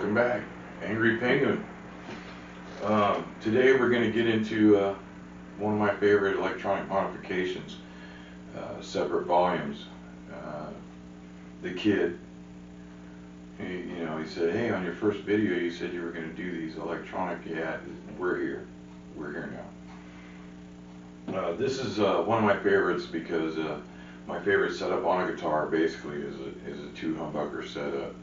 Welcome back, Angry Penguin. Today we're going to get into one of my favorite electronic modifications, separate volumes. The kid, he said, hey, on your first video you said you were going to do these electronic. Yeah, we're here. We're here now. This is one of my favorites because my favorite setup on a guitar basically is a two humbucker setup.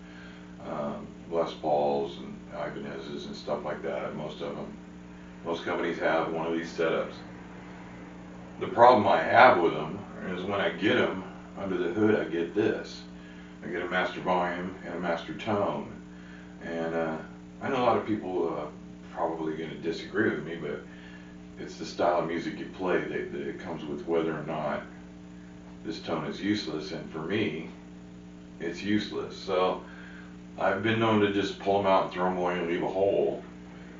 Les Pauls and Ibanez's and stuff like that. Most companies have one of these setups. The problem I have with them is when I get them under the hood, I get this. I get a master volume and a master tone. And I know a lot of people probably going to disagree with me, but it's the style of music you play that comes with whether or not this tone is useless. And for me, it's useless. So I've been known to just pull them out and throw them away and leave a hole,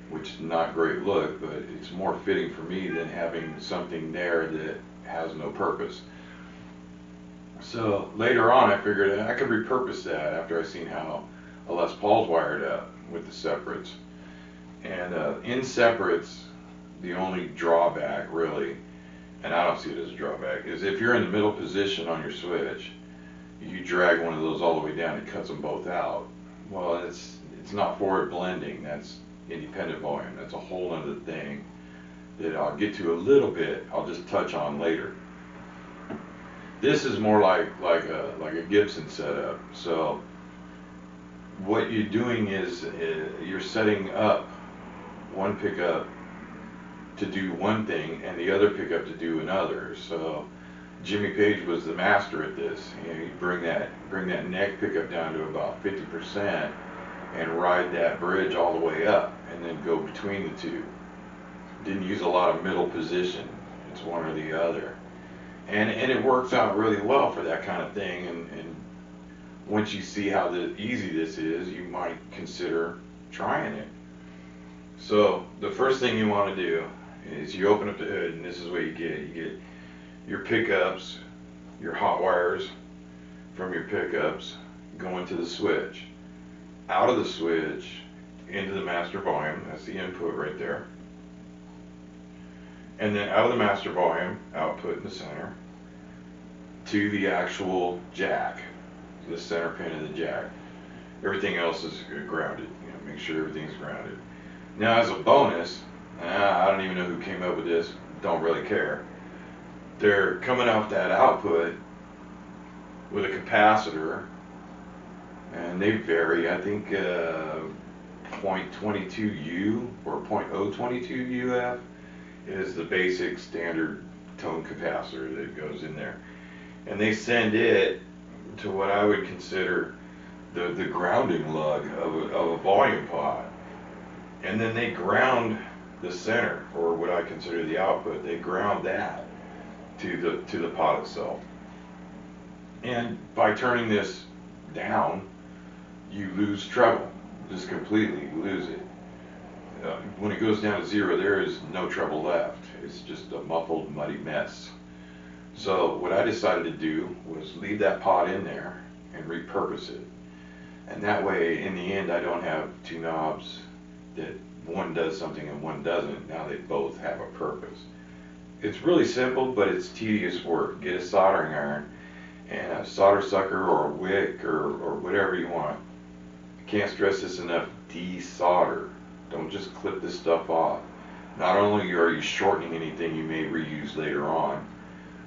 which is not a great look, but it's more fitting for me than having something there that has no purpose. So later on I figured I could repurpose that after I seen how a Les Paul's wired up with the separates. And in separates, the only drawback really, and I don't see it as a drawback, is if you're in the middle position on your switch, you drag one of those all the way down, it cuts them both out. Well, it's not forward blending, that's independent volume. That's a whole other thing that I'll get to a little bit, I'll just touch on later. This is more like a Gibson setup. So what you're doing is you're setting up one pickup to do one thing and the other pickup to do another. So Jimmy Page was the master at this. You bring that neck pickup down to about 50% and ride that bridge all the way up, and then go between the two. Didn't use a lot of middle position. It's one or the other, and it works out really well for that kind of thing. And once you see how easy this is, you might consider trying it. So the first thing you want to do is you open up the hood, and this is what you get. You get your pickups, your hot wires from your pickups going to the switch, out of the switch into the master volume, that's the input right there, and then out of the master volume, output in the center, to the actual jack, the center pin of the jack. Everything else is grounded. Make sure everything's grounded. Now as a bonus, I don't even know who came up with this, don't really care. They're coming off that output with a capacitor, and they vary. I think 0.22U or 0.022 UF is the basic standard tone capacitor that goes in there. And they send it to what I would consider the grounding lug of a volume pot. And then they ground the center, or what I consider the output, they ground that to the pot itself. And by turning this down, you lose treble, just completely lose it. When it goes down to zero, there is no treble left. It's just a muffled, muddy mess. So what I decided to do was leave that pot in there and repurpose it. And that way, in the end, I don't have two knobs that one does something and one doesn't. Now they both have a purpose. It's really simple, but it's tedious work. Get a soldering iron and a solder sucker or a wick or whatever you want. I can't stress this enough, desolder. Don't just clip this stuff off. Not only are you shortening anything you may reuse later on,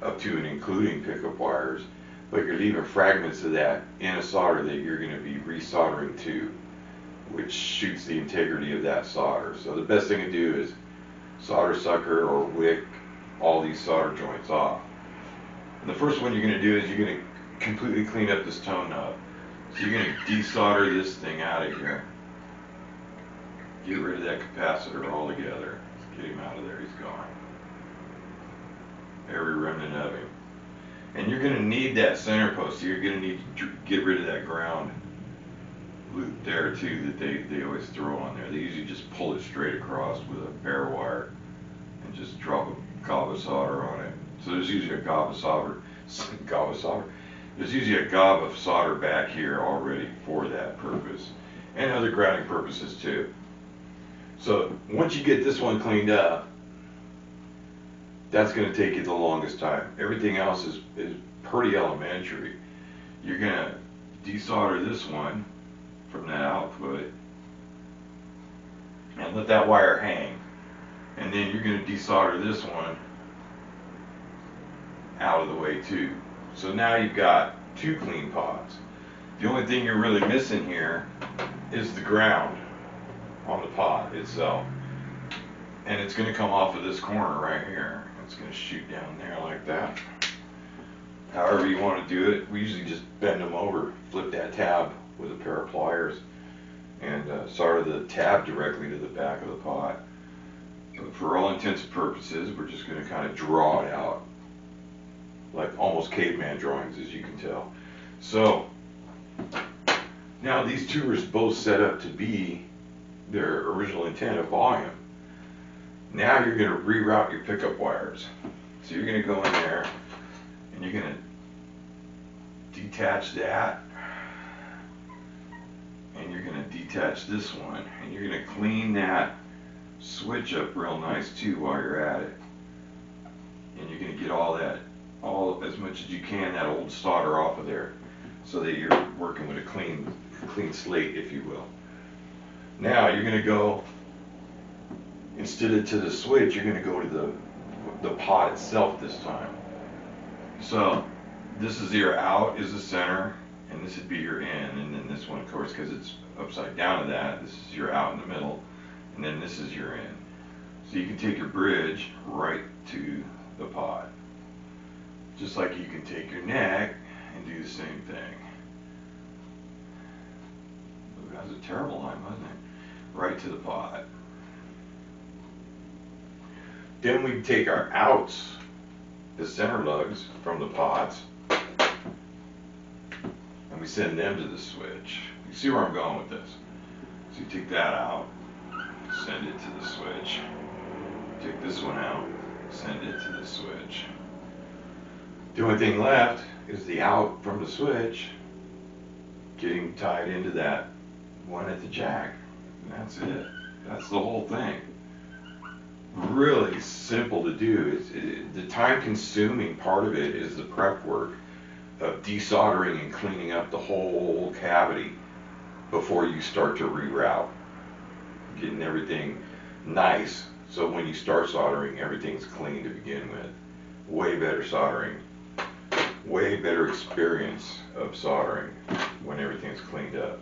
up to and including pickup wires, but you're leaving fragments of that in a solder that you're going to be resoldering to, which shoots the integrity of that solder. So the best thing to do is solder sucker or wick all these solder joints off. And the first one you're going to do is you're going to completely clean up this tone knob. So you're going to desolder this thing out of here. Get rid of that capacitor altogether. Let's get him out of there, he's gone. Every remnant of him. And you're going to need that center post. So you're going to need to get rid of that ground loop there too that they always throw on there. They usually just pull it straight across with a bare wire and just drop a gob of solder on it. So there's usually a gob of solder. There's usually a gob of solder back here already for that purpose. and other grouting purposes too. So once you get this one cleaned up, that's going to take you the longest time. Everything else is pretty elementary. You're going to desolder this one from that output and let that wire hang. And then you're going to desolder this one out of the way too. So now you've got two clean pots. The only thing you're really missing here is the ground on the pot itself. And it's going to come off of this corner right here. It's going to shoot down there like that. However you want to do it, we usually just bend them over, flip that tab with a pair of pliers, and solder the tab directly to the back of the pot. But for all intents and purposes, we're just going to kind of draw it out, like almost caveman drawings, as you can tell. So now these two are both set up to be their original intent of volume. Now you're going to reroute your pickup wires. So you're going to go in there and you're going to detach that, and you're going to detach this one, and you're going to clean that switch up real nice too while you're at it. And you're going to get all as much as you can, that old solder off of there, so that you're working with a clean slate, if you will. Now you're going to go, instead of to the switch, you're going to go to the pot itself this time. So this is your out, is the center, and this would be your in, and then this one, of course, because it's upside down to that, this is your out in the middle, and then this is your in. So you can take your bridge right to the pot, just like you can take your neck and do the same thing. Ooh, that was a terrible line, wasn't it? Right to the pot. Then we take our outs, the center lugs from the pots, and we send them to the switch. You see where I'm going with this? So you take that out, send it to the switch. Take this one out, send it to the switch. The only thing left is the out from the switch getting tied into that one at the jack. And that's it. That's the whole thing. Really simple to do. The time-consuming part of it is the prep work of desoldering and cleaning up the whole cavity before you start to reroute, getting everything nice, so when you start soldering, everything's clean to begin with. Way better soldering, way better experience of soldering when everything's cleaned up.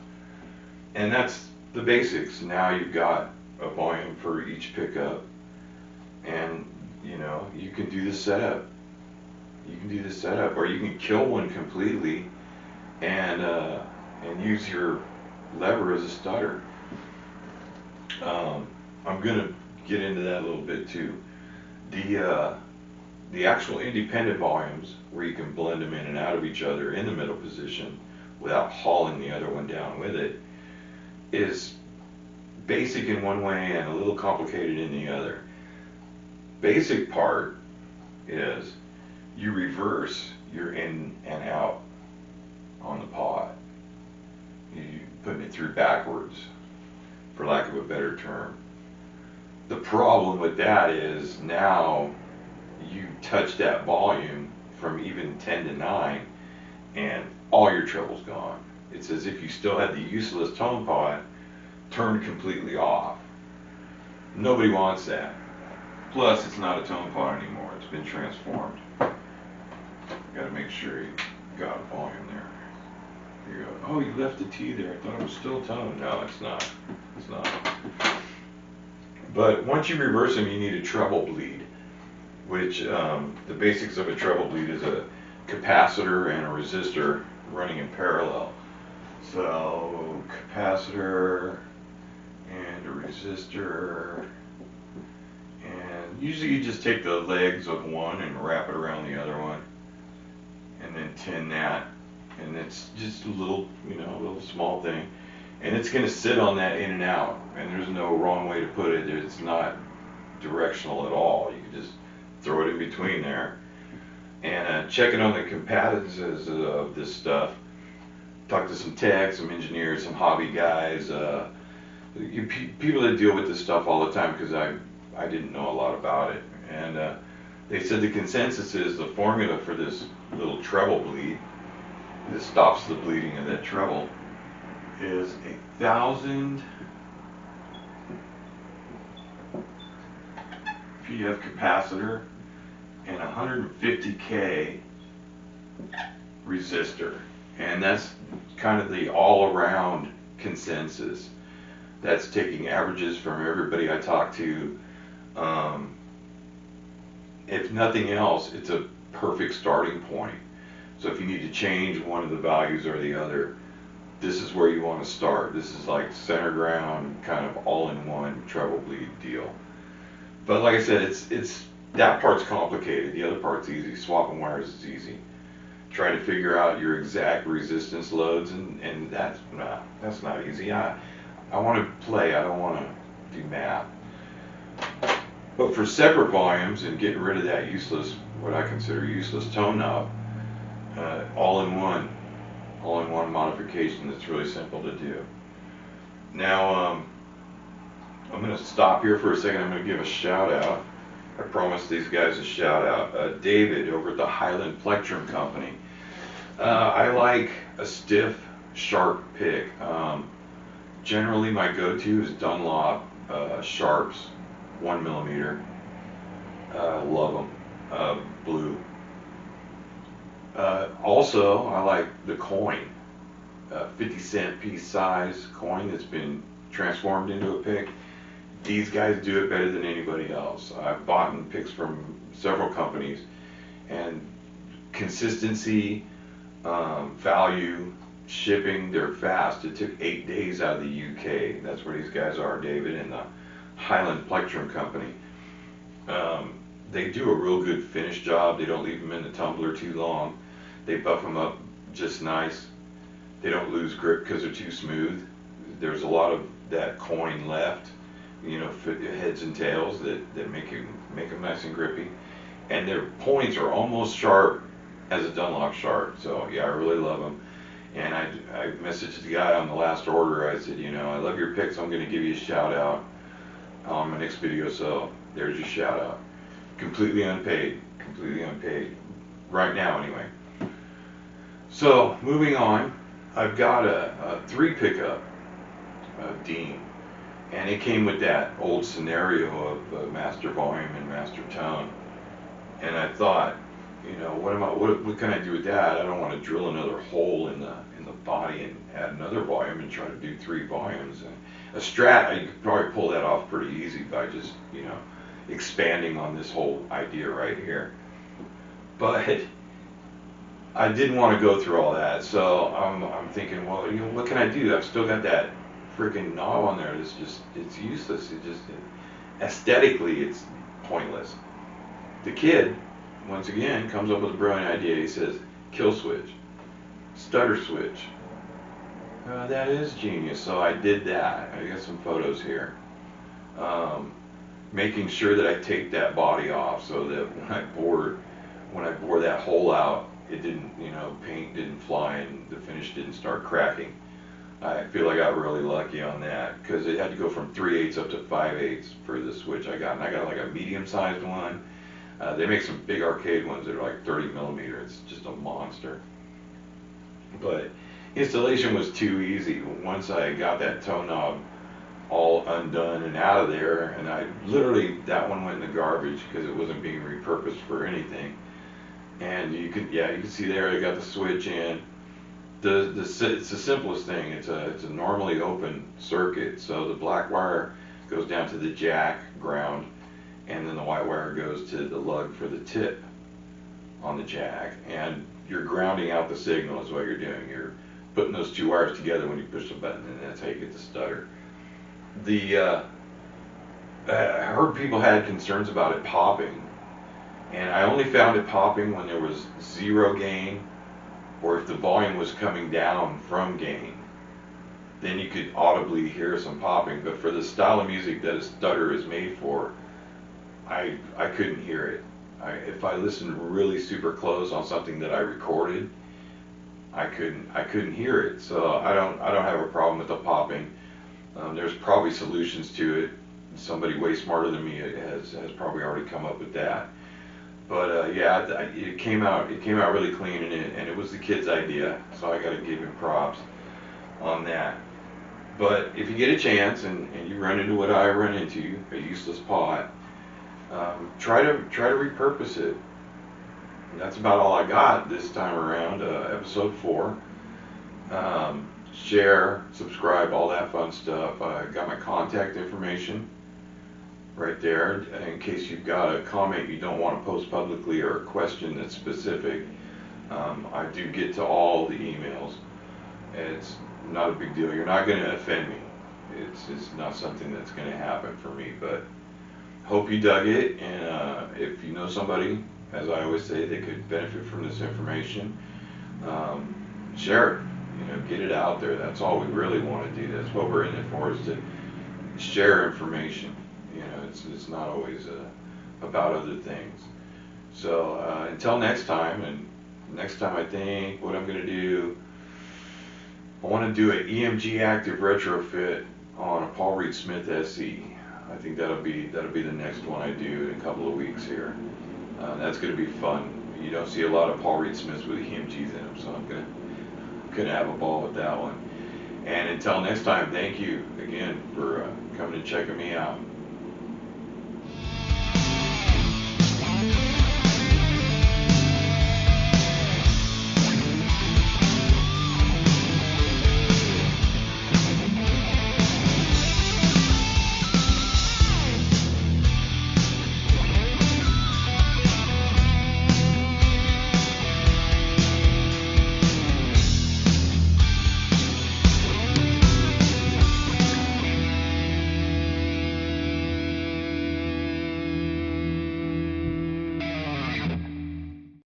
And that's the basics. Now you've got a volume for each pickup, and you know, you can do this setup. You can do this setup, or you can kill one completely and use your lever as a stutter. I'm gonna get into that a little bit too. The actual independent volumes, where you can blend them in and out of each other in the middle position without hauling the other one down with it, is basic in one way and a little complicated in the other. Basic part is you reverse your in and out on the pot. You're putting it through backwards, for lack of a better term. The problem with that is now you touch that volume from even 10 to 9 and all your trouble's gone. It's as if you still had the useless tone pot turned completely off. Nobody wants that. Plus, it's not a tone pot anymore. It's been transformed. Got to make sure you got a volume there. Here you go. Oh, you left the T there. I thought it was still tone. No, it's not. It's not. But once you reverse them, you need a treble bleed, which the basics of a treble bleed is a capacitor and a resistor running in parallel. So capacitor and a resistor, and usually you just take the legs of one and wrap it around the other one, and then tin that, and it's just a little, you know, a little small thing, and it's going to sit on that in and out, and there's no wrong way to put it. It's not directional at all. You can just throw it in between there, and checking on the capacitances of this stuff. talked to some techs, some engineers, some hobby guys, people that deal with this stuff all the time, because I didn't know a lot about it. And they said the consensus is the formula for this little treble bleed that stops the bleeding of that treble is 1,000 PF capacitor and 150K resistor. And that's kind of the all-around consensus. That's taking averages from everybody I talk to. If nothing else, it's a perfect starting point. So if you need to change one of the values or the other, this is where you want to start. This is like center ground, kind of all-in-one treble bleed deal. But like I said, it's that part's complicated. The other part's easy. Swapping wires is easy. Try to figure out your exact resistance loads, and that's not easy. I want to play. I don't want to do math. But for separate volumes and getting rid of that useless, what I consider useless tone knob, all-in-one modification that's really simple to do. Now, I'm going to stop here for a second. I'm going to give a shout out. I promised these guys a shout out. David over at the Highland Plectrum Company. I like a stiff, sharp pick. Generally, my go-to is Dunlop Sharps, 1mm. Love them. Blue. Also, I like the coin. 50-cent piece size coin that's been transformed into a pick. These guys do it better than anybody else. I've bought picks from several companies, and consistency, value, shipping, they're fast. It took 8 days out of the UK. That's where these guys are, David, and the Highland Plectrum Company. They do a real good finish job. They don't leave them in the tumbler too long. They buff them up just nice. They don't lose grip because they're too smooth. There's a lot of that coin left, you know, heads and tails that make them nice and grippy. And their points are almost sharp as a Dunlop Sharp. So yeah, I really love them. And I messaged the guy on the last order. I said, you know, I love your picks. I'm going to give you a shout out on my next video. So there's your shout out. Completely unpaid. Right now, anyway. So moving on, I've got a 3 pickup Dean, and it came with that old scenario of master volume and master tone. And I thought, you know, what can I do with that? I don't want to drill another hole in the body and add another volume and try to do 3 volumes. And a Strat, you could probably pull that off pretty easy by just, you know, expanding on this whole idea right here. But I didn't want to go through all that, so I'm thinking, well, you know, what can I do? I've still got that freaking knob on there. It's useless. Aesthetically, it's pointless. The kid, once again, comes up with a brilliant idea. He says, kill switch, stutter switch. That is genius. So I did that. I got some photos here. Making sure that I take that body off so that when I bore that hole out, it didn't, you know, paint didn't fly and the finish didn't start cracking. I feel I got really lucky on that because it had to go from 3/8 up to 5/8 for the switch I got. And I got like a medium-sized one. They make some big arcade ones that are like 30mm. It's just a monster. But installation was too easy. Once I got that tone knob all undone and out of there, and I literally, that one went in the garbage because it wasn't being repurposed for anything. And you can see there I got the switch in. It's the simplest thing. It's a normally open circuit, so the black wire goes down to the jack ground, and then the white wire goes to the lug for the tip on the jack. And you're grounding out the signal is what you're doing. You're putting those 2 wires together when you push the button, and that's how you get the stutter. I heard people had concerns about it popping, and I only found it popping when there was 0 gain, or if the volume was coming down from gain. Then you could audibly hear some popping. But for the style of music that a stutter is made for, I couldn't hear it. If I listened really super close on something that I recorded, I couldn't hear it. So I don't have a problem with the popping. There's probably solutions to it. Somebody way smarter than me has probably already come up with that. But yeah, it came out really clean, and it was the kid's idea, so I got to give him props on that. But if you get a chance and you run into what I run into, a useless pot, try to repurpose it. And that's about all I got this time around. Episode 4. Share, subscribe, all that fun stuff. I got my contact information right there in case you've got a comment you don't want to post publicly or a question that's specific. I do get to all the emails. It's not a big deal. You're not going to offend me. It's not something that's going to happen for me. But hope you dug it, and if you know somebody, as I always say, they could benefit from this information, share it. Get it out there. That's all we really want to do. That's what we're in it for, is to share information. It's not always about other things. So until next time, and next time I think what I'm going to do, I want to do an EMG active retrofit on a Paul Reed Smith SE. I think that'll be the next one I do in a couple of weeks here. That's going to be fun. You don't see a lot of Paul Reed Smiths with EMGs in them, so I'm gonna have a ball with that one. And until next time, thank you again for coming and checking me out.